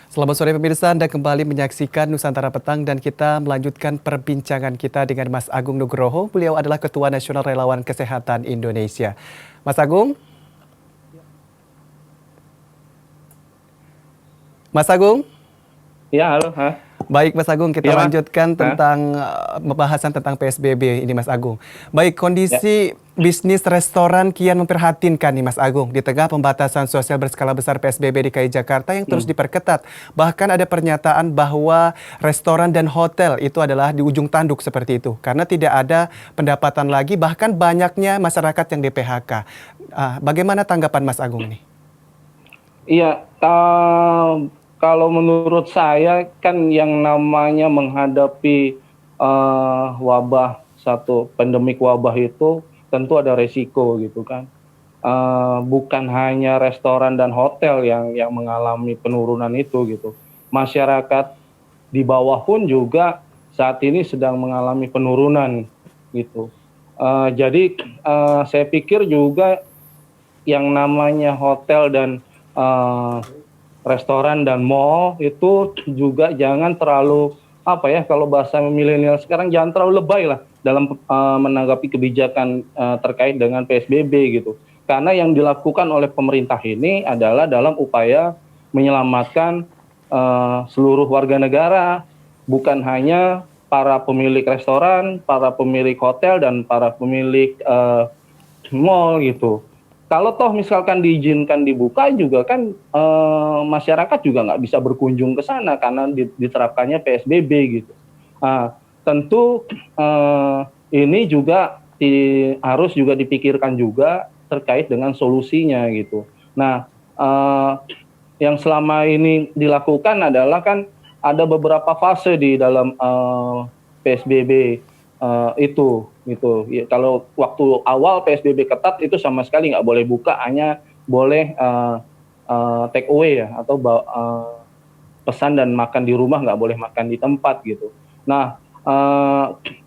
Selamat sore pemirsa, Anda kembali menyaksikan Nusantara Petang dan kita melanjutkan perbincangan kita dengan Mas Agung Nugroho. Beliau adalah Ketua Nasional Relawan Kesehatan Indonesia. Mas Agung? Mas Agung? Ya, halo. Ha? Baik Mas Agung, kita Ya, Mas. lanjutkan Ha? tentang pembahasan tentang PSBB ini Mas Agung. Baik, Ya. kondisi bisnis restoran kian memprihatinkan nih Mas Agung di tengah pembatasan sosial berskala besar PSBB DKI Jakarta yang terus diperketat. Bahkan ada pernyataan bahwa restoran dan hotel itu adalah di ujung tanduk seperti itu karena tidak ada pendapatan lagi, bahkan banyaknya masyarakat yang di PHK. Bagaimana tanggapan Mas Agung ini? Iya, kalau menurut saya kan yang namanya menghadapi satu pandemik wabah itu tentu ada resiko gitu kan. Bukan hanya restoran dan hotel yang mengalami penurunan itu gitu. Masyarakat di bawah pun juga saat ini sedang mengalami penurunan gitu. Jadi saya pikir juga yang namanya hotel dan restoran dan mall itu juga jangan terlalu kalau bahasa milenial sekarang jangan terlalu lebay lah dalam menanggapi kebijakan terkait dengan PSBB gitu. Karena yang dilakukan oleh pemerintah ini adalah dalam upaya menyelamatkan seluruh warga negara, bukan hanya para pemilik restoran, para pemilik hotel dan para pemilik mall gitu. Kalau toh misalkan diizinkan dibuka juga kan masyarakat juga nggak bisa berkunjung ke sana karena diterapkannya PSBB gitu. Tentu ini juga harus juga dipikirkan juga terkait dengan solusinya gitu. Nah, yang selama ini dilakukan adalah kan ada beberapa fase di dalam PSBB itu gitu. Ya, kalau waktu awal PSBB ketat itu sama sekali nggak boleh buka, hanya boleh take away ya atau pesan dan makan di rumah, nggak boleh makan di tempat gitu. Nah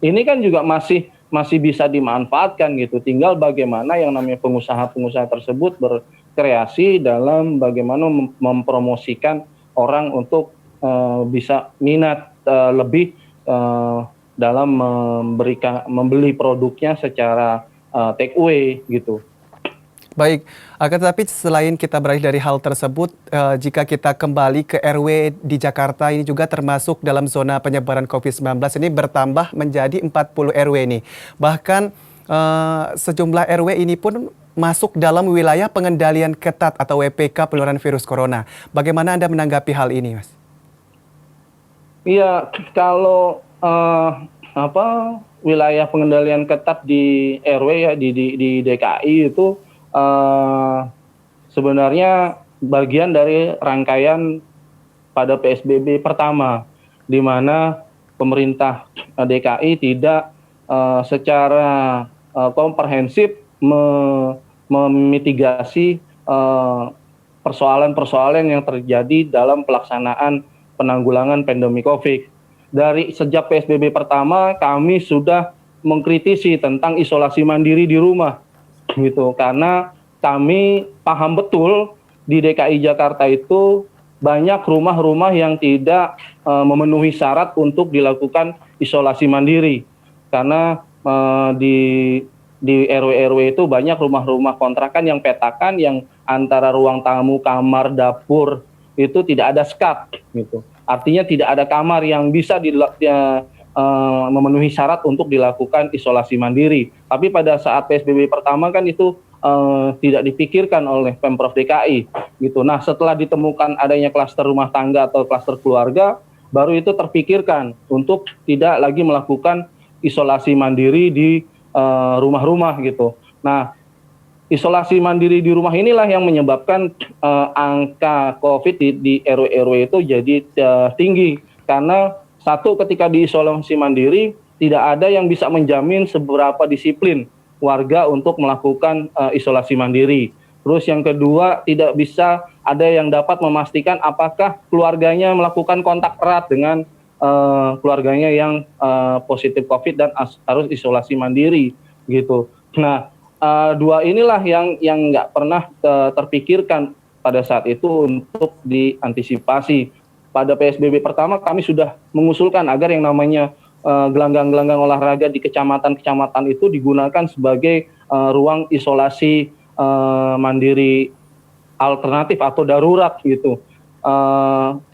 ini kan juga masih bisa dimanfaatkan gitu. Tinggal bagaimana yang namanya pengusaha-pengusaha tersebut berkreasi dalam bagaimana mempromosikan orang untuk bisa minat lebih dalam membeli produknya secara take away gitu. Baik, akan tetapi selain kita beralih dari hal tersebut, jika kita kembali ke RW di Jakarta ini juga termasuk dalam zona penyebaran COVID-19 ini bertambah menjadi 40 RW nih. Bahkan sejumlah RW ini pun masuk dalam wilayah pengendalian ketat atau WPK penularan virus corona. Bagaimana Anda menanggapi hal ini, Mas? Iya, kalau wilayah pengendalian ketat di RW ya di DKI itu sebenarnya bagian dari rangkaian pada PSBB pertama, di mana pemerintah DKI tidak secara komprehensif memitigasi persoalan-persoalan yang terjadi dalam pelaksanaan penanggulangan pandemi COVID. Dari sejak PSBB pertama kami sudah mengkritisi tentang isolasi mandiri di rumah gitu, karena kami paham betul di DKI Jakarta itu banyak rumah-rumah yang tidak memenuhi syarat untuk dilakukan isolasi mandiri, karena di RW-RW itu banyak rumah-rumah kontrakan yang petakan yang antara ruang tamu, kamar, dapur itu tidak ada sekat gitu. Artinya tidak ada kamar yang bisa memenuhi syarat untuk dilakukan isolasi mandiri. Tapi pada saat PSBB pertama kan itu tidak dipikirkan oleh Pemprov DKI gitu. Nah, setelah ditemukan adanya klaster rumah tangga atau klaster keluarga, baru itu terpikirkan untuk tidak lagi melakukan isolasi mandiri di rumah-rumah gitu. Nah, isolasi mandiri di rumah inilah yang menyebabkan angka COVID di RW-RW itu jadi tinggi. Karena satu, ketika diisolasi mandiri, tidak ada yang bisa menjamin seberapa disiplin warga untuk melakukan isolasi mandiri. Terus yang kedua, tidak bisa ada yang dapat memastikan apakah keluarganya melakukan kontak erat dengan keluarganya yang positif COVID dan harus isolasi mandiri gitu. Nah, dua inilah yang nggak pernah terpikirkan pada saat itu untuk diantisipasi. pada PSBB pertama kami sudah mengusulkan agar yang namanya gelanggang-gelanggang olahraga di kecamatan-kecamatan itu digunakan sebagai ruang isolasi mandiri alternatif atau darurat gitu,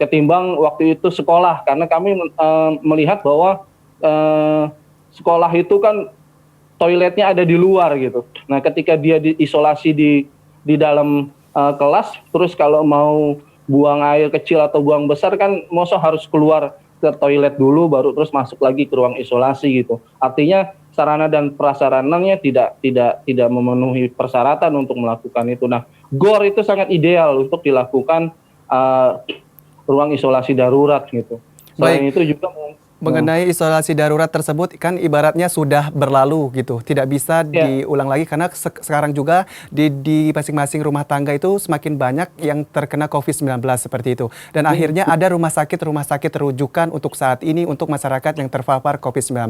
ketimbang waktu itu sekolah, karena kami melihat bahwa sekolah itu kan toiletnya ada di luar gitu. Nah, ketika dia diisolasi di dalam kelas, terus kalau mau buang air kecil atau buang besar kan masa harus keluar ke toilet dulu baru terus masuk lagi ke ruang isolasi gitu. Artinya sarana dan prasarananya tidak memenuhi persyaratan untuk melakukan itu. Nah, GOR itu sangat ideal untuk dilakukan ruang isolasi darurat gitu. Selain Baik. itu juga Mengenai isolasi darurat tersebut kan ibaratnya sudah berlalu gitu, tidak bisa ya, diulang lagi karena sekarang juga di masing-masing rumah tangga itu semakin banyak yang terkena COVID-19 seperti itu. Dan akhirnya ada rumah sakit rujukan untuk saat ini untuk masyarakat yang terpapar COVID-19.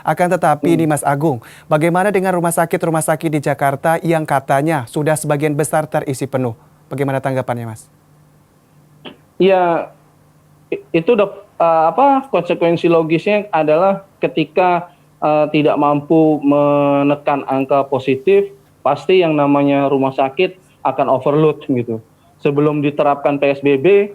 Akan tetapi ini Mas Agung, bagaimana dengan rumah sakit di Jakarta yang katanya sudah sebagian besar terisi penuh? Bagaimana tanggapannya, Mas? ya itu udah konsekuensi logisnya adalah ketika tidak mampu menekan angka positif, pasti yang namanya rumah sakit akan overload gitu. Sebelum diterapkan PSBB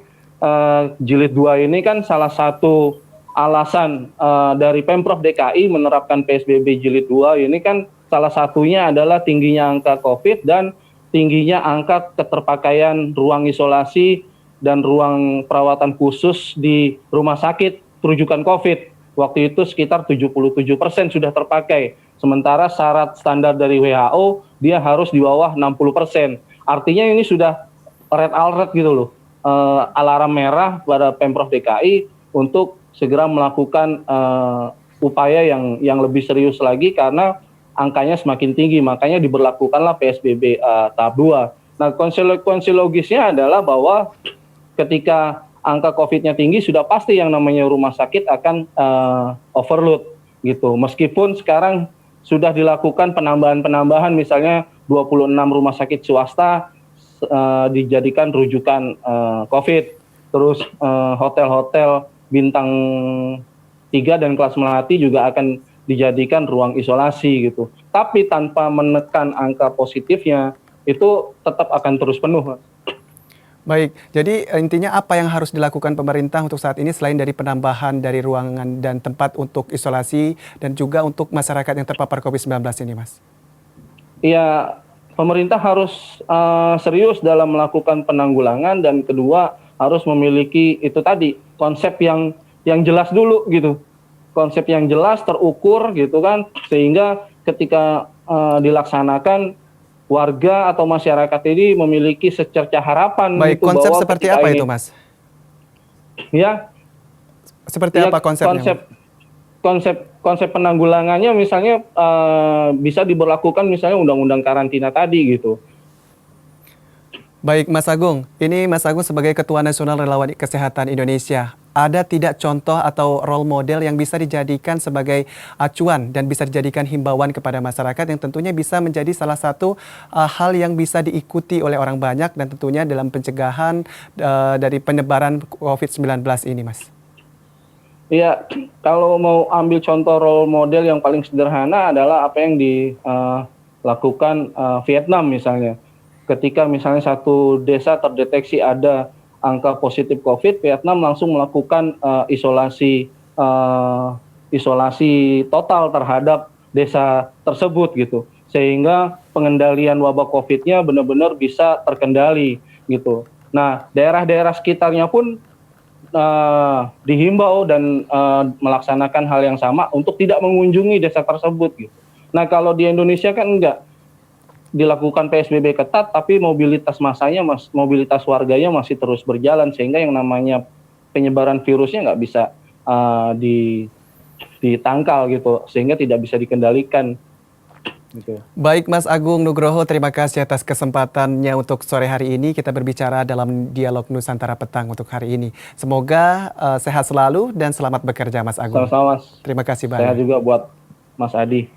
jilid 2 ini kan salah satu alasan dari Pemprov DKI menerapkan PSBB jilid 2 ini kan salah satunya adalah tingginya angka Covid dan tingginya angka keterpakaian ruang isolasi dan ruang perawatan khusus di rumah sakit rujukan COVID. Waktu itu sekitar 77% sudah terpakai. Sementara syarat standar dari WHO dia harus di bawah 60%. Artinya ini sudah red alert gitu loh. Alarm merah pada Pemprov DKI untuk segera melakukan upaya yang lebih serius lagi karena angkanya semakin tinggi. Makanya diberlakukanlah PSBB tahap 2. Nah, konsekuensi logisnya adalah bahwa ketika angka COVID-nya tinggi, sudah pasti yang namanya rumah sakit akan overload gitu. Meskipun sekarang sudah dilakukan penambahan-penambahan, misalnya 26 rumah sakit swasta dijadikan rujukan COVID. Terus hotel-hotel bintang 3 dan kelas melati juga akan dijadikan ruang isolasi gitu. Tapi tanpa menekan angka positifnya, itu tetap akan terus penuh. Baik, jadi intinya apa yang harus dilakukan pemerintah untuk saat ini selain dari penambahan dari ruangan dan tempat untuk isolasi dan juga untuk masyarakat yang terpapar COVID-19 ini, Mas? Ya, pemerintah harus serius dalam melakukan penanggulangan dan kedua harus memiliki itu tadi konsep yang jelas dulu gitu. Konsep yang jelas, terukur gitu kan, sehingga ketika dilaksanakan warga atau masyarakat ini memiliki secerca harapan. Baik, gitu, konsep bahwa seperti ketika apa ini, itu, Mas? ya, Seperti ya apa konsepnya? konsep penanggulangannya misalnya bisa diberlakukan misalnya undang-undang karantina tadi gitu. Baik, Mas Agung. Ini Mas Agung sebagai Ketua Nasional Relawan Kesehatan Indonesia. Ada tidak contoh atau role model yang bisa dijadikan sebagai acuan dan bisa dijadikan himbauan kepada masyarakat yang tentunya bisa menjadi salah satu hal yang bisa diikuti oleh orang banyak dan tentunya dalam pencegahan dari penyebaran COVID-19 ini, Mas? Iya, kalau mau ambil contoh role model yang paling sederhana adalah apa yang dilakukan Vietnam misalnya. Ketika misalnya satu desa terdeteksi ada angka positif COVID, Vietnam langsung melakukan isolasi total terhadap desa tersebut gitu, sehingga pengendalian wabah COVID-nya benar-benar bisa terkendali gitu. Nah, daerah-daerah sekitarnya pun dihimbau dan melaksanakan hal yang sama untuk tidak mengunjungi desa tersebut gitu. Nah, kalau di Indonesia kan enggak, dilakukan PSBB ketat tapi mobilitas mobilitas warganya masih terus berjalan sehingga yang namanya penyebaran virusnya nggak bisa ditangkal gitu, sehingga tidak bisa dikendalikan gitu. Baik, Mas Agung Nugroho, terima kasih atas kesempatannya untuk sore hari ini. Kita berbicara dalam dialog Nusantara Petang untuk hari ini. Semoga sehat selalu dan selamat bekerja, Mas Agung. Sama-sama, Mas. Terima kasih Sehat banyak. juga buat Mas Adi.